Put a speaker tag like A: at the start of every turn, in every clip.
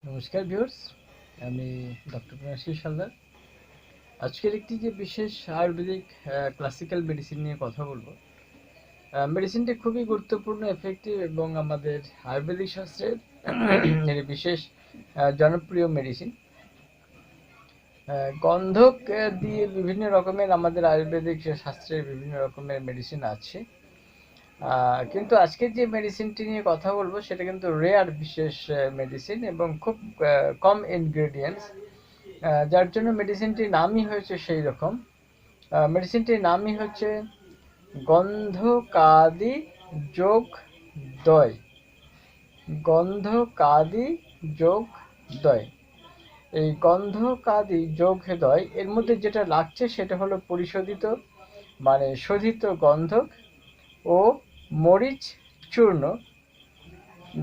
A: নমস্কার ভিউয়ার্স, আমি ডক্টর প্রণাশী সালদার। আজকের একটি যে বিশেষ আয়ুর্বেদিক ক্লাসিক্যাল মেডিসিন নিয়ে কথা বলবো। মেডিসিনটি খুবই গুরুত্বপূর্ণ, এফেক্টিভ এবং আমাদের আয়ুর্বেদিক শাস্ত্রের এর বিশেষ জনপ্রিয় মেডিসিন। গন্ধক দিয়ে বিভিন্ন রকমের আমাদের আয়ুর্বেদিক শাস্ত্রের বিভিন্ন রকমের মেডিসিন আছে, কিন্তু আজকে যে মেডিসিনটি নিয়ে কথা বলবো সেটা কিন্তু রেয়ার বিশেষ মেডিসিন এবং খুব কম ইনগ্রেডিয়েন্টস, যার জন্য মেডিসিনটির নামই হয়েছে সেই রকম। মেডিসিনটির নামই হচ্ছে গন্ধকাদি যোগ দয়। গন্ধকাদি যোগ দয়। এই গন্ধকাদি যোগ দয় এর মধ্যে যেটা লাগছে সেটা হলো পরিশোধিত মানে শোধিত গন্ধক ও মরিচ চূর্ণ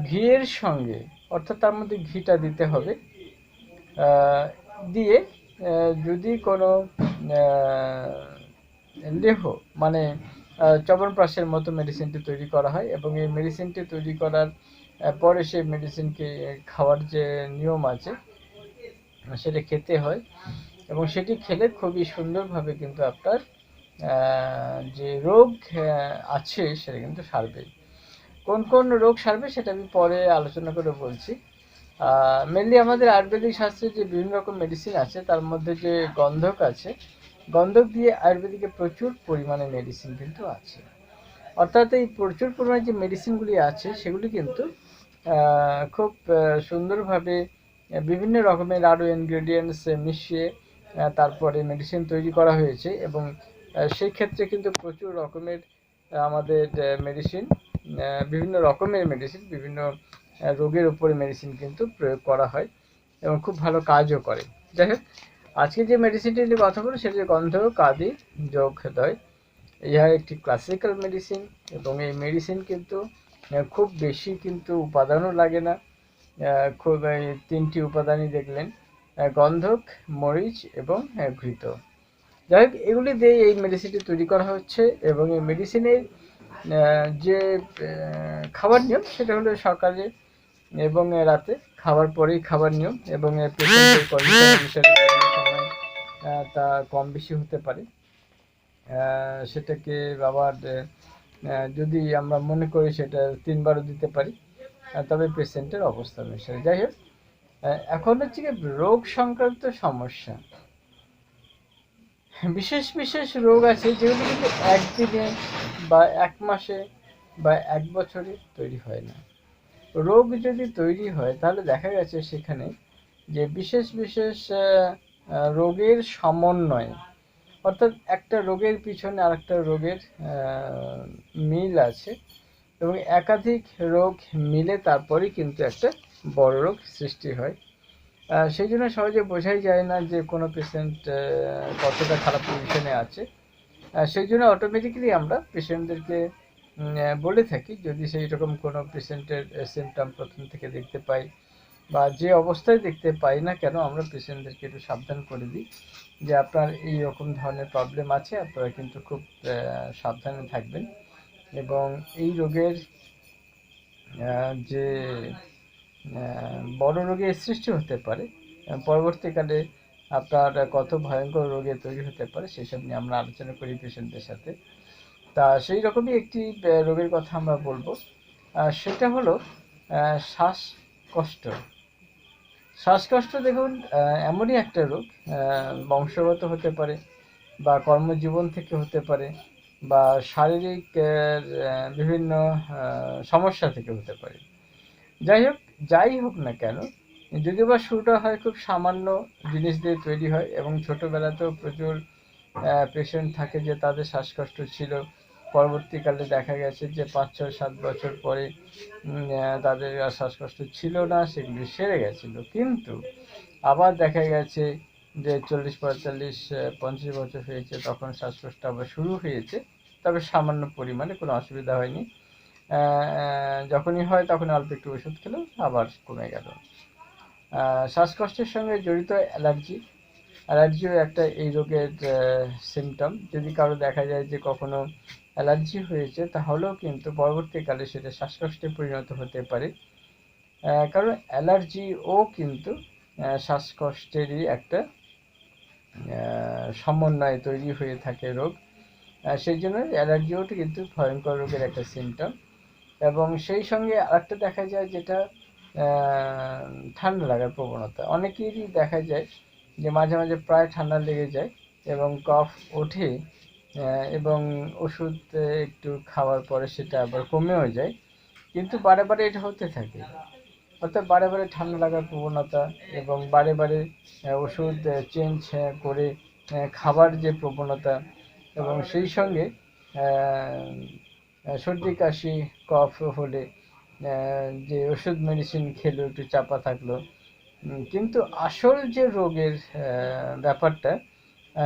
A: ঘিয়ের সঙ্গে, অর্থাৎ তার মধ্যে ঘিটা দিতে হবে, দিয়ে যদি কোনো লেহ মানে চবনপ্রাশের মতো মেডিসিনটি তৈরি করা হয় এবং এই মেডিসিনটি তৈরি করার পরে সেই মেডিসিনকে খাওয়ার যে নিয়ম আছে সেটা খেতে হয় এবং সেটি খেলে খুবই সুন্দরভাবে কিন্তু আপনার যে রোগ আছে সেটা কিন্তু সারবে। কোন কোন রোগ সারবে সেটা আমি পরে আলোচনা করে বলছি। মেনলি আমাদের আয়ুর্বেদিক শাস্ত্রে যে বিভিন্ন রকম মেডিসিন আছে তার মধ্যে যে গন্ধক আছে, গন্ধক দিয়ে আয়ুর্বেদিকে প্রচুর পরিমাণে মেডিসিন কিন্তু আছে। অর্থাৎ এই প্রচুর পরিমাণে যে মেডিসিনগুলি আছে সেগুলি কিন্তু খুব সুন্দরভাবে বিভিন্ন রকমের আরও ইনগ্রেডিয়েন্টস মিশিয়ে তারপরে মেডিসিন তৈরি করা হয়েছে এবং সেই ক্ষেত্রে কিন্তু প্রচুর রকমের আমাদের মেডিসিন, বিভিন্ন রকমের মেডিসিন, বিভিন্ন রোগের উপরে মেডিসিন কিন্তু প্রয়োগ করা হয় এবং খুব ভালো কাজও করে। যাই হোক, আজকে যে মেডিসিনটি নিয়ে কথা বলবো সেটি গন্ধকাদি যোগ দয়। ইহা একটি ক্লাসিক্যাল মেডিসিন এবং এই মেডিসিন কিন্তু খুব বেশি কিন্তু উপাদানও লাগে না। খুব এই তিনটি উপাদানই দেখলেন, গন্ধক, মরিচ এবং ঘৃত। যাই হোক, এগুলি দিয়ে এই মেডিসিনটি তৈরি করা হচ্ছে এবং এই মেডিসিনের যে খাবার নিয়ম সেটা হলো সকালে এবং রাতে খাবার পরেই খাবার নিয়ম এবং পেশেন্টের কন্ডিশন অনুসারে সময় তা কম বেশি হতে পারে। সেটাকে আবার যদি আমরা মনে করি সেটা 3 বারও দিতে পারি, তবে পেশেন্টের অবস্থা অনুসারে। যাই হোক, এখন হচ্ছে কি রোগ সংক্রান্ত সমস্যা, বিশেষ বিশেষ রোগ আছে যেগুলো কিন্তু একদিনে বা 1 মাসে বা 1 বছরে তৈরি হয় না। রোগ যদি তৈরি হয় তাহলে দেখা গেছে সেখানে যে বিশেষ বিশেষ রোগের সমন্বয়, অর্থাৎ একটা রোগের পিছনে আরেকটা রোগের মিল আছে এবং একাধিক রোগ মিলে তারপরেই কিন্তু একটা বড় রোগ সৃষ্টি হয়। সেই জন্য সহজে বোঝাই যায় না যে কোনো পেশেন্ট কতটা খারাপ পজিশনে আছে। সেই জন্য অটোমেটিক্যালি আমরা পেশেন্টদেরকে বলে থাকি, যদি সেই রকম কোনো পেশেন্টের সিমটম প্রথম থেকে দেখতে পাই বা যে অবস্থায় দেখতে পাই না কেন, আমরা পেশেন্টদেরকে একটু সাবধান করে দিই যে আপনার এই রকম ধরনের প্রবলেম আছে, আপনারা কিন্তু খুব সাবধানে থাকবেন এবং এই রোগের যে বড় রোগের সৃষ্টি হতে পারে, পরবর্তীকালে আপনার কত ভয়ঙ্কর রোগে তৈরি হতে পারে সেসব নিয়ে আমরা আলোচনা করি পেশেন্টদের সাথে। তা সেই রকমই একটি রোগের কথা আমরা বলবো, সেটা হলো শ্বাসকষ্ট। শ্বাসকষ্ট দেখুন এমনই একটা রোগ, বংশগত হতে পারে বা কর্মজীবন থেকে হতে পারে বা শারীরিক বিভিন্ন সমস্যা থেকে হতে পারে। যাই হোক না কেন, যদিও বা শুরুটা হয় খুব সামান্য জিনিস দিয়ে তৈরি হয় এবং ছোটোবেলাতেও প্রচুর পেশেন্ট থাকে যে তাদের শ্বাসকষ্ট ছিল, পরবর্তীকালে দেখা গেছে যে 5, 6, 7 বছর পরে তাদের আর শ্বাসকষ্ট ছিল না, সেগুলি সেরে গেছিলো। কিন্তু আবার দেখা গেছে যে 40, 45, 50 বছর হয়েছে, তখন শ্বাসকষ্ট আবার শুরু হয়েছে, তবে সামান্য পরিমাণে, কোনো অসুবিধা হয়নি। যখনই হয় তখন অল্প একটু ওষুধ খেলেও আবার কমে গেল। শ্বাসকষ্টের সঙ্গে জড়িত অ্যালার্জিও একটা এই রোগের সিমটম। যদি কারো দেখা যায় যে কখনো অ্যালার্জি হয়েছে তাহলেও কিন্তু পরবর্তীকালে সেটা শ্বাসকষ্টে পরিণত হতে পারে। কারণ অ্যালার্জিও কিন্তু শ্বাসকষ্টেরই একটা সমন্বয়ে তৈরি হয়ে থাকে রোগ। সেই জন্য অ্যালার্জিও কিন্তু ভয়ঙ্কর রোগের একটা সিমটম। এবং সেই সঙ্গে আরেকটা দেখা যায় যেটা ঠান্ডা লাগার প্রবণতা। অনেকেরই দেখা যায় যে মাঝে মাঝে প্রায় ঠান্ডা লেগে যায় এবং কফ ওঠে, এবং ওষুধ একটু খাওয়ার পরে সেটা আবার কমেও যায়, কিন্তু বারে বারে এটা হতে থাকে। অর্থাৎ বারে বারে ঠান্ডা লাগার প্রবণতা এবং বারে বারে ওষুধ চেঞ্জ করে খাবার যে প্রবণতা, এবং সেই সঙ্গে সর্দি কাশি কফ হলে যে ওষুধ মেডিসিন খেলো একটু চাপা থাকলো, কিন্তু আসল যে রোগের ব্যাপারটা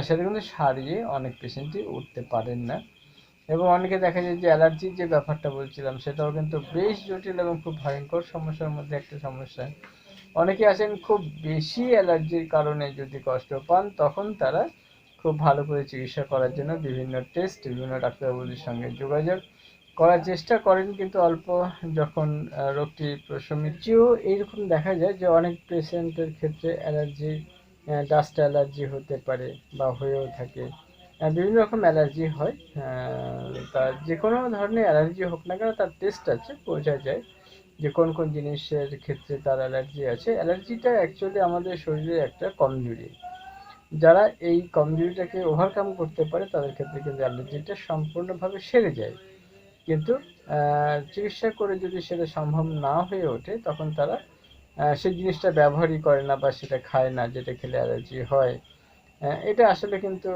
A: সেটা কিন্তু সারিয়ে অনেক পেশেন্টই উঠতে পারেন না। এবং অনেকে দেখা যায় যে অ্যালার্জির যে ব্যাপারটা বলছিলাম সেটাও কিন্তু বেশ জটিল এবং খুব ভয়ঙ্কর সমস্যার মধ্যে একটা সমস্যা। অনেকে আছেন খুব বেশি অ্যালার্জির কারণে যদি কষ্ট পান তখন তারা খুব ভালো করে চিকিৎসা করার জন্য বিভিন্ন টেস্ট, বিভিন্ন ডাক্তারবাবুদের সঙ্গে যোগাযোগ করার চেষ্টা করেন, কিন্তু অল্প যখন রোগটি প্রশমিত এইরকম দেখা যায় যে অনেক পেশেন্টের ক্ষেত্রে অ্যালার্জি, ডাস্ট অ্যালার্জি হতে পারে বা হয়েও থাকে। বিভিন্ন রকম অ্যালার্জি হয়। তার যে কোনো ধরনের অ্যালার্জি হোক না কেন তার টেস্ট আছে, বোঝা যায় যে কোন কোন জিনিসের ক্ষেত্রে তার অ্যালার্জি আছে। অ্যালার্জিটা অ্যাকচুয়ালি আমাদের শরীরে একটা কমজোরি। যারা এই কমজোরিটাকে ওভারকাম করতে পারে তাদের ক্ষেত্রে কিন্তু অ্যালার্জিটা সম্পূর্ণভাবে সেরে যায়। কিন্তু চিকিৎসা করে যদি সেটা সম্ভব না হয়ে ওঠে তখন তারা সেই জিনিসটা ব্যবহারই করে না বা সেটা খায় না যেটা খেলে অ্যালার্জি হয়। এটা আসলে কিন্তু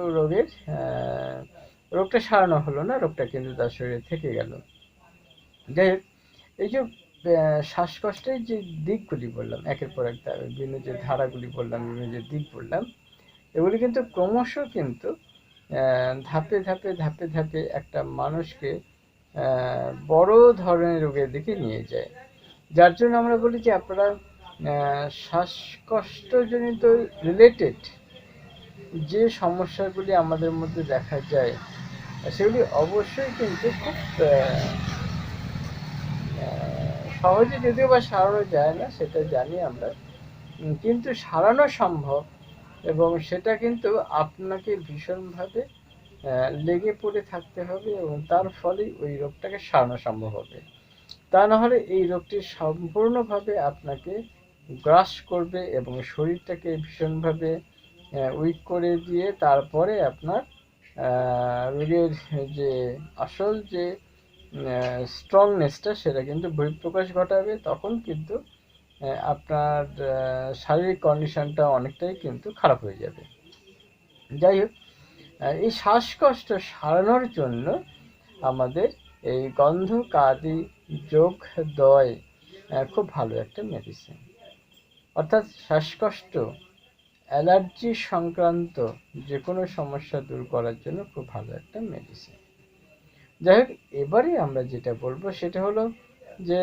A: রোগটা সারানো হলো না, রোগটা কিন্তু তার শরীরে থেকে গেল। যাই হোক, এই যে শ্বাসকষ্টের যে দিকগুলি বললাম একের পর এক, বিভিন্ন যে ধারাগুলি বললাম, বিভিন্ন যে দিক বললাম, এগুলি কিন্তু ক্রমশ কিন্তু ধাপে ধাপে ধাপে ধাপে একটা মানুষকে বড় ধরনের রোগের দিকে নিয়ে যায়। যার জন্য আমরা বলি যে আপনারা শ্বাসকষ্টজনিত রিলেটেড যে সমস্যাগুলি আমাদের মধ্যে দেখা যায় সেগুলি অবশ্যই কিন্তু খুব সহজে যদিও বা সারানো যায় না সেটা জানি আমরা, কিন্তু সারানো সম্ভব। এবং সেটা কিন্তু আপনাকে ভীষণভাবে লেগে পড়ে থাকতে হবে এবং তার ফলেই ওই রোগটাকে সারানো সম্ভব হবে। তা না হলে এই রোগটি সম্পূর্ণভাবে আপনাকে গ্রাস করবে এবং শরীরটাকে ভীষণভাবে উইক করে দিয়ে তারপরে আপনার রোগের যে আসল যে স্ট্রংনেসটা সেটা কিন্তু বহিঃপ্রকাশ ঘটাবে। তখন কিন্তু আপনার শারীরিক কন্ডিশনটা অনেকটাই কিন্তু খারাপ হয়ে যাবে। যাই হোক, এই শ্বাসকষ্ট সারানোর জন্য আমাদের এই গন্ধ কাদি যোগ দয় খুব ভালো একটা মেডিসিন। অর্থাৎ শ্বাসকষ্ট, অ্যালার্জি সংক্রান্ত যে কোনো সমস্যা দূর করার জন্য খুব ভালো একটা মেডিসিন। যাই হোক, এবারে আমরা যেটা বলবো সেটা হলো যে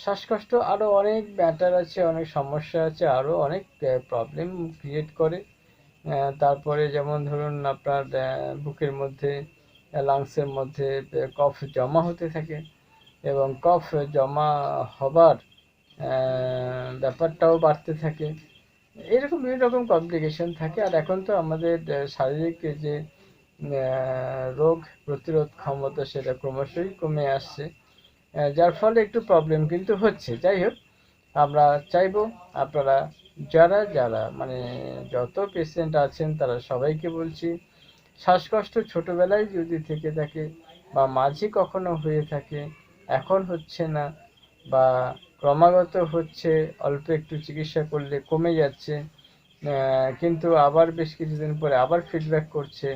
A: শ্বাসকষ্ট আরও অনেক ম্যাটার আছে, অনেক সমস্যা আছে, আরও অনেক প্রবলেম ক্রিয়েট করে। তারপরে যেমন ধরুন আপনার বুকের মধ্যে, লাংসের মধ্যে কফ জমা হতে থাকে এবং কফ জমা হবার ব্যাপারটাও বাড়তে থাকে। এরকম বিভিন্ন রকম কমপ্লিকেশন থাকে। আর এখন তো আমাদের শারীরিক যে রোগ প্রতিরোধ ক্ষমতা সেটা ক্রমশই কমে আসছে, যার ফলে একটু প্রবলেম কিন্তু হচ্ছে। যাই হোক, আমরা চাইবো আপনারা যারা যারা মানে যত পেশেন্ট আছেন তারা সবাইকে বলছি, শ্বাসকষ্ট ছোটোবেলায় যদি থেকে থাকে বা মাঝে কখনো হয়ে থাকে, এখন হচ্ছে না বা ক্রমাগত হচ্ছে, অল্প একটু চিকিৎসা করলে কমে যাচ্ছে, কিন্তু আবার বেশ কিছুদিন পরে আবার ফিডব্যাক করছে।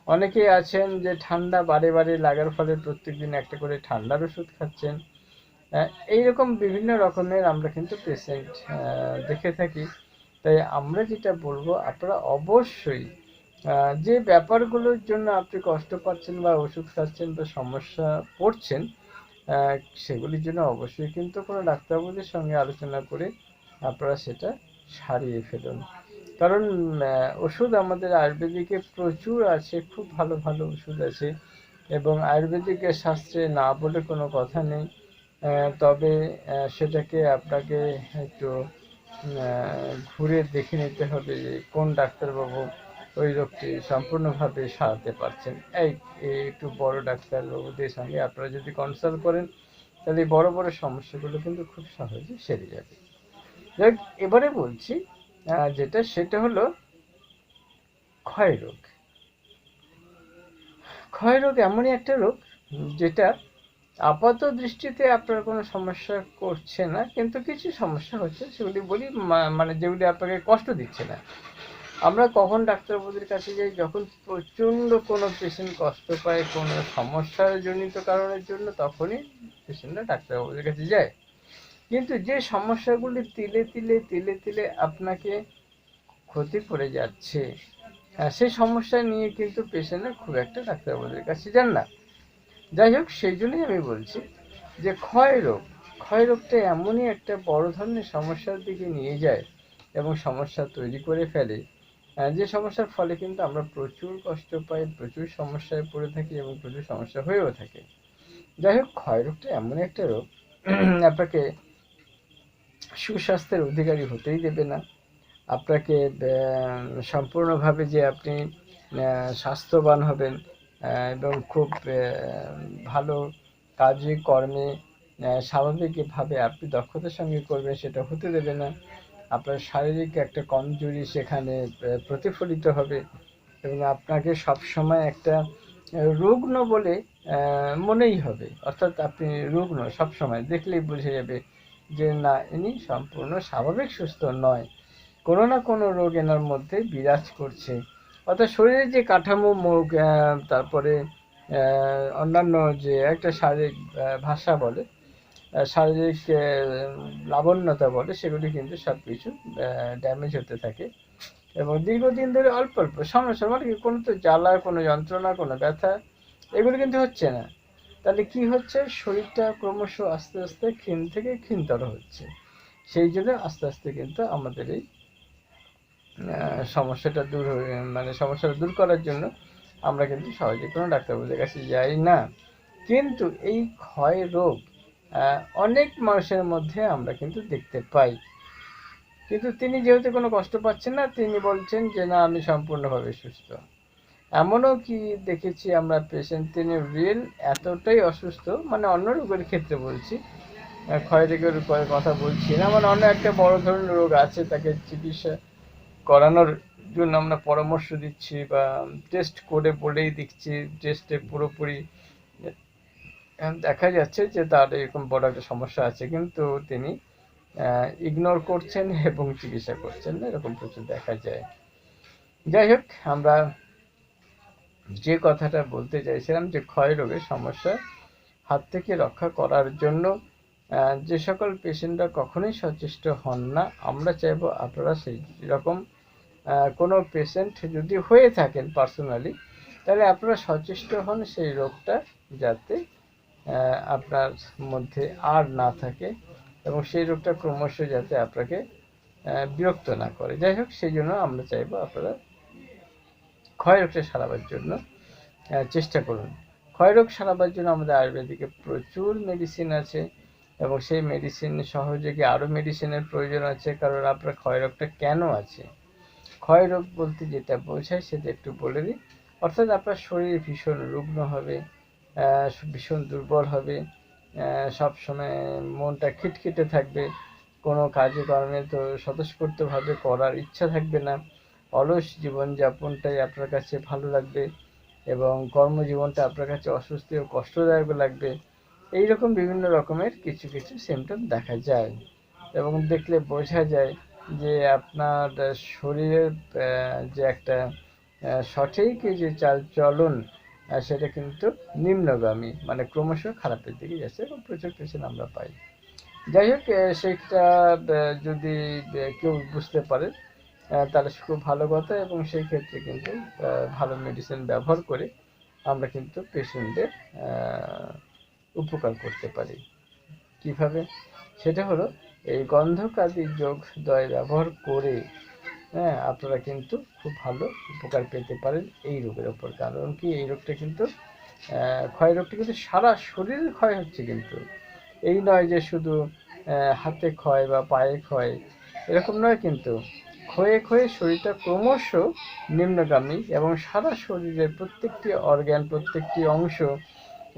A: অনেকেই আছেন যে ঠান্ডা বারে বারে লাগার ফলে প্রত্যেকদিন একটা করে ঠান্ডার ওষুধ খাচ্ছেন। এইরকম বিভিন্ন রকমের আমরা কিন্তু পেশেন্ট দেখে থাকি। তাই আমরা যেটা বলবো, আপনারা অবশ্যই যে ব্যাপারগুলোর জন্য আপনি কষ্ট পাচ্ছেন বা ওষুধ খাচ্ছেন বা সমস্যা পড়ছেন, সেগুলির জন্য অবশ্যই কিন্তু কোনো ডাক্তারবাবুদের সঙ্গে আলোচনা করে আপনারা সেটা সারিয়ে ফেলুন। কারণ ওষুধ আমাদের আয়ুর্বেদিকে প্রচুর আছে, খুব ভালো ভালো ওষুধ আছে এবং আয়ুর্বেদিক শাস্ত্রে না বলে কোনো কথা নেই। তবে সেটাকে আপনাকে একটু ঘুরে দেখে নিতে হবে যে কোন ডাক্তারবাবু ওই রোগটি সম্পূর্ণভাবে সারাতে পারছেন। একটু বড় ডাক্তারবাবুদের সঙ্গে আপনারা যদি কনসাল্ট করেন, তাহলে বড় বড় সমস্যাগুলো কিন্তু খুব সহজে সেরে যাবে। যাক, এবারে বলছি যেটা, সেটা হলো ক্ষয় রোগ। ক্ষয় রোগ এমনই একটা রোগ যেটা আপাত দৃষ্টিতে আপনার কোনো সমস্যা করছে না, কিন্তু কিছু সমস্যা হচ্ছে, সেগুলি বলি, মানে যেগুলি আপনাকে কষ্ট দিচ্ছে না। আমরা কখন ডাক্তারবাবুদের কাছে যাই? যখন প্রচণ্ড কোনো পেশেন্ট কষ্ট পায় কোনো সমস্যার জনিত কারণের জন্য, তখনই পেশেন্টরা ডাক্তারবাবুদের কাছে যায়। কিন্তু যে সমস্যাগুলি তিলে তিলে তিলে তিলে আপনাকে ক্ষতি করে যাচ্ছে, সেই সমস্যা নিয়ে কিন্তু পেশেন্টরা খুব একটা ডাক্তারবাবুদের কাছে যান না। যাই হোক, সেই জন্যই আমি বলছি যে ক্ষয় রোগটা এমনই একটা বড় ধরনের সমস্যার দিকে নিয়ে যায় এবং সমস্যা তৈরি করে ফেলে, যে সমস্যার ফলে কিন্তু আমরা প্রচুর কষ্ট পাই, প্রচুর সমস্যায় পড়ে থাকি এবং প্রচুর সমস্যা হয়েও থাকে। যাই হোক, ক্ষয় রোগটা এমন একটা রোগ আপনাকে সুস্বাস্থ্যের অধিকারী হতেই দেবে না। আপনাকে সম্পূর্ণভাবে যে আপনি স্বাস্থ্যবান হবেন এবং খুব ভালো কাজে কর্মে স্বাভাবিকভাবে আপনি দক্ষতার সঙ্গে করবেন, সেটা হতে দেবে না। আপনার শারীরিক একটা কমজোরি সেখানে প্রতিফলিত হবে এবং আপনাকে সবসময় একটা রুগ্ন বলে মনেই হবে। অর্থাৎ আপনি রুগ্ন, সবসময় দেখলেই বুঝে যাবে যে না, ইনি সম্পূর্ণ স্বাভাবিক সুস্থ নয়, কোনো না কোনো রোগ এনার মধ্যে বিরাজ করছে। অর্থাৎ শরীরের যে কাঠামো, মুখ, তারপরে অন্যান্য যে একটা শারীরিক ভাষা বলে, শারীরিক লাবণ্যতা বলে, সেগুলি কিন্তু সব কিছু ড্যামেজ হতে থাকে এবং দীর্ঘদিন ধরে অল্প অল্প সমস্যা, মানে কি, কোনো তো জ্বালা, কোনো যন্ত্রণা, কোনো ব্যথা, এগুলো কিন্তু হচ্ছে না। তাহলে কি হচ্ছে? শরীরটা ক্রমশ আস্তে আস্তে ক্ষীণ থেকে ক্ষীণতর হচ্ছে। সেই জন্য আস্তে আস্তে কিন্তু আমাদের এই সমস্যাটা সমস্যাটা দূর করার জন্য আমরা কিন্তু সহজে কোনো ডাক্তারবাবুদের কাছে যাই না। কিন্তু এই ক্ষয় রোগ অনেক মানুষের মধ্যে আমরা কিন্তু দেখতে পাই, কিন্তু তিনি যেহেতু কোনো কষ্ট পাচ্ছেন না, তিনি বলছেন যে না, আমি সম্পূর্ণভাবে সুস্থ। এমনও কি দেখেছি আমরা পেশেন্ট, তিনি রিয়েল এতটাই অসুস্থ, মানে অন্য রোগের ক্ষেত্রে বলছি, ক্ষয় রোগের উপরে কথা বলছি না, মানে অন্য একটা বড় ধরনের রোগ আছে, তাকে চিকিৎসা করানোর জন্য আমরা পরামর্শ দিচ্ছি বা টেস্ট করে বলেই দিচ্ছি, টেস্টে পুরোপুরি দেখা যাচ্ছে যে তার এরকম বড় একটা সমস্যা আছে, কিন্তু তিনি ইগনোর করছেন এবং চিকিৎসা করছেন না, এরকম প্রচুর দেখা যায়। যাই হোক, আমরা যে কথাটা বলতে চাইছিলাম যে ক্ষয় রোগের সমস্যা হাত থেকে রক্ষা করার জন্য যে সকল পেশেন্টরা কখনোই সচেষ্ট হন না, আমরা চাইবো আপনারা সেই রকম কোনো পেশেন্ট যদি হয়ে থাকেন পার্সোনালি, তাহলে আপনারা সচেষ্ট হন সেই রোগটা যাতে আপনার মধ্যে আর না থাকে এবং সেই রোগটা ক্রমশ যাতে আপনাকে বিরক্ত না করে। যাই হোক, সেই জন্য আমরা চাইবো আপনারা ক্ষয় রোগটা সারাবার জন্য চেষ্টা করুন। ক্ষয় রোগ সারাবার জন্য আমাদের আয়ুর্বেদিকে প্রচুর মেডিসিন আছে এবং সেই মেডিসিন সহযোগে আরও মেডিসিনের প্রয়োজন আছে, কারণ আপনার ক্ষয় রোগটা কেন আছে। ক্ষয় রোগ বলতে যেটা বোঝায় সেটা একটু বলে দিই। অর্থাৎ আপনার শরীর ভীষণ রুগ্ন হবে, ভীষণ দুর্বল হবে, সবসময় মনটা খিটখিটে থাকবে, কোনো কাজে কর্মে তো স্বতঃস্ফূর্তভাবে করার ইচ্ছা থাকবে না, অলস জীবনযাপনটাই আপনার কাছে ভালো লাগবে এবং কর্মজীবনটা আপনার কাছে অস্বস্তি ও কষ্টদায়ক লাগবে। এইরকম বিভিন্ন রকমের কিছু কিছু সিমটম দেখা যায় এবং দেখলে বোঝা যায় যে আপনার শরীরের যে একটা সঠিক যে চালচলন, সেটা কিন্তু নিম্নগামী, মানে ক্রমশ খারাপের দিকে যাচ্ছে এবং প্রচুর পেশেন্ট আমরা পাই। যাই হোক, সেইটা যদি কেউ বুঝতে পারে তাহলে খুব ভালো কথা এবং সেই ক্ষেত্রে কিন্তু ভালো মেডিসিন ব্যবহার করে আমরা কিন্তু পেশেন্টদের উপকার করতে পারি। কিভাবে? সেটা হলো এই গন্ধকাদি যোগ দয় ব্যবহার করে আপনারা কিন্তু খুব ভালো উপকার পেতে পারেন এই রোগের ওপর। কারণ কি, এই রোগটা কিন্তু ক্ষয় রোগটা কিন্তু সারা শরীরের ক্ষয় হচ্ছে, কিন্তু এই নয় যে শুধু হাতে ক্ষয় বা পায়ে ক্ষয়, এরকম নয়, কিন্তু ক্ষয়ে ক্ষয়ে শরীরটা ক্রমশ নিম্নগামী এবং সারা শরীরের প্রত্যেকটি অর্গান, প্রত্যেকটি অংশ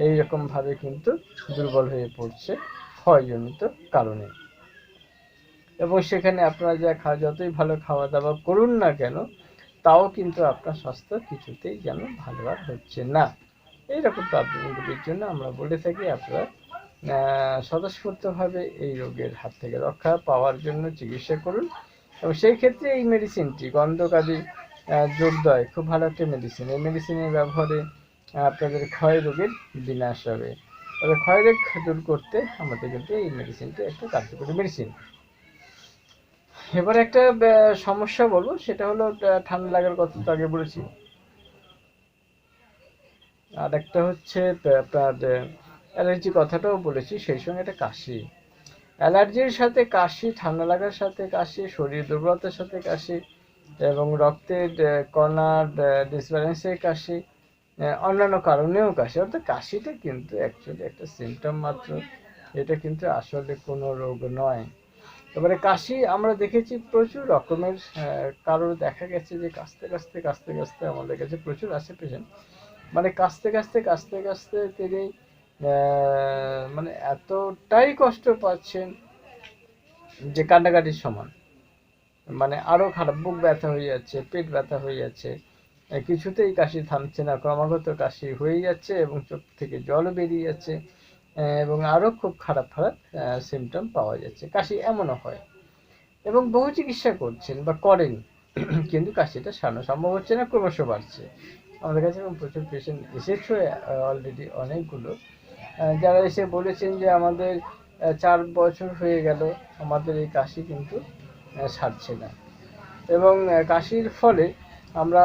A: এইরকমভাবে কিন্তু দুর্বল হয়ে পড়ছে ক্ষয়জনিত কারণে। এবং সেখানে আপনারা যতই ভালো খাওয়া দাওয়া করুন না কেন, তাও কিন্তু আপনার স্বাস্থ্য কিছুতেই যেন ভালো আর হচ্ছে না। এইরকম প্রবলেমগুলির জন্য আমরা বলে থাকি আপনারা স্বতঃস্ফূর্তভাবে এই রোগের হাত থেকে রক্ষা পাওয়ার জন্য চিকিৎসা করুন। এবং সেই ক্ষেত্রে এই মেডিসিনটি গন্ধকারী যোগদয় খুব ভালো একটা মেডিসিন। এই মেডিসিনের ব্যবহারে আপনাদের ক্ষয় রোগের বিনাশ হবে। তবে ক্ষয় রোগ দূর করতে আমাদের কিন্তু এই মেডিসিনটি একটা কার্যকরী মেডিসিন। এবার একটা সমস্যা বলবো, সেটা হলো ঠান্ডা লাগার কথা তো আগে বলেছি, আর একটা হচ্ছে আপনার অ্যালার্জি কথাটাও বলেছি, সেই সঙ্গে একটা কাশি। অ্যালার্জির সাথে কাশি, ঠান্ডা লাগার সাথে কাশি, শরীর দুর্বলতার সাথে কাশি এবং রক্তের কণার ডিসব্যালেন্সের কাশি, অন্যান্য কারণেও কাশি। অর্থাৎ কাশিটা কিন্তু অ্যাকচুয়ালি একটা সিমটম মাত্র, এটা কিন্তু আসলে কোনো রোগ নয়। এবারে কাশি আমরা দেখেছি প্রচুর রকমের, কারোর দেখা গেছে যে কাশতে কাশতে কাশতে কাশতে আমাদের কাছে প্রচুর আসে পেশেন্ট, মানে কাশতে কাশতে কাশতে কাশতে তিনি মানে এতটাই কষ্ট পাচ্ছেন যে কান্নাকাটির সমান, মানে আরো খারাপ, বুক ব্যথা হয়ে যাচ্ছে, পেট ব্যথা হয়ে যাচ্ছে, কিছুতেই কাশি থামছে না, ক্রমাগত কাশি হয়ে যাচ্ছে এবং চোখ থেকে জলও বেরিয়ে যাচ্ছে, এবং আরো খুব খারাপ খারাপ সিমটম পাওয়া যাচ্ছে। কাশি এমনও হয় এবং বহু চিকিৎসা করছেন বা করেন, কিন্তু কাশিটা সারানো সম্ভব হচ্ছে না, ক্রমশ বাড়ছে। আমাদের কাছে এবং প্রচুর পেশেন্ট এসেছে অলরেডি অনেকগুলো, যারা এসে বলেছেন যে আমাদের 4 বছর হয়ে গেল আমাদের এই কাশি কিন্তু সারছে না। এবং কাশির ফলে আমরা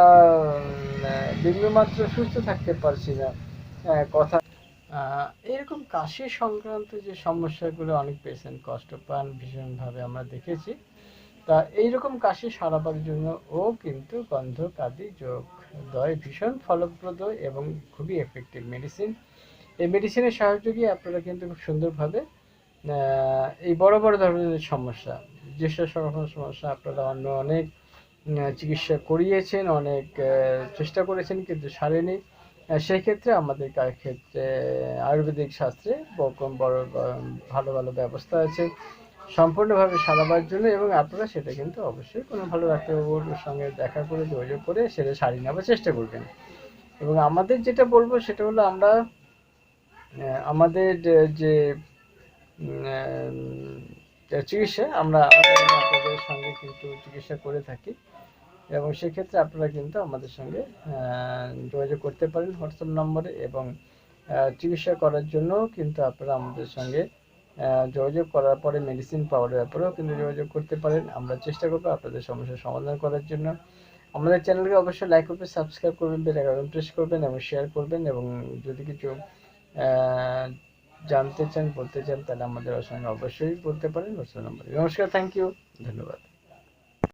A: বিন্দুমাত্র সুস্থ থাকতে পারছি না। কথা এরকম কাশি সংক্রান্ত যে সমস্যাগুলো অনেক পেশেন্ট কষ্ট পান ভীষণভাবে আমরা দেখেছি। তা এইরকম কাশি সারাবার জন্য ও কিন্তু গন্ধকাদি যোগদয় ভীষণ ফলপ্রদ এবং খুবই এফেক্টিভ মেডিসিন। এই মেডিসিনের সাহায্যে আপনারা কিন্তু খুব সুন্দরভাবে এই বড় বড় ধরনের সমস্যা, যেসব সমস্যা আপনারা অনেক চিকিৎসা করিয়েছেন, অনেক চেষ্টা করেছেন কিন্তু সারেনি, সেই ক্ষেত্রে আমাদের ক্ষেত্রে আয়ুর্বেদিক শাস্ত্রে বড় ভালো ভালো ব্যবস্থা আছে সম্পূর্ণভাবে সারাবার জন্য। এবং আপনারা সেটা কিন্তু অবশ্যই কোনো ভালো ডাক্তারবাবুর সঙ্গে দেখা করে যোগাযোগ করে সেটা সারিয়ে নেওয়ার চেষ্টা করবেন। এবং আমাদের যেটা বলবো সেটা হলো আমরা আমাদের যে চিকিৎসা আমরা আপনাদের সঙ্গে কিন্তু চিকিৎসা করে থাকি, এবং সেক্ষেত্রে আপনারা কিন্তু আমাদের সঙ্গে যোগাযোগ করতে পারেন হোয়াটসঅ্যাপ নম্বরে। এবং চিকিৎসা করার জন্য কিন্তু আপনারা আমাদের সঙ্গে যোগাযোগ করার পরে মেডিসিন পাওয়ার ব্যাপারেও কিন্তু যোগাযোগ করতে পারেন। আমরা চেষ্টা করবো আপনাদের সমস্যার সমাধান করার জন্য। আমাদের চ্যানেলকে অবশ্যই লাইক করবেন, সাবস্ক্রাইব করবেন, বেল আইকন প্রেস করবেন এবং শেয়ার করবেন। এবং যদি কিছু জানতে চান, বলতে চান, তাহলে আমাদের সঙ্গে অবশ্যই বলতে পারেন হোয়াটসঅ্যাপ নম্বরে। নমস্কার, থ্যাংক ইউ, ধন্যবাদ।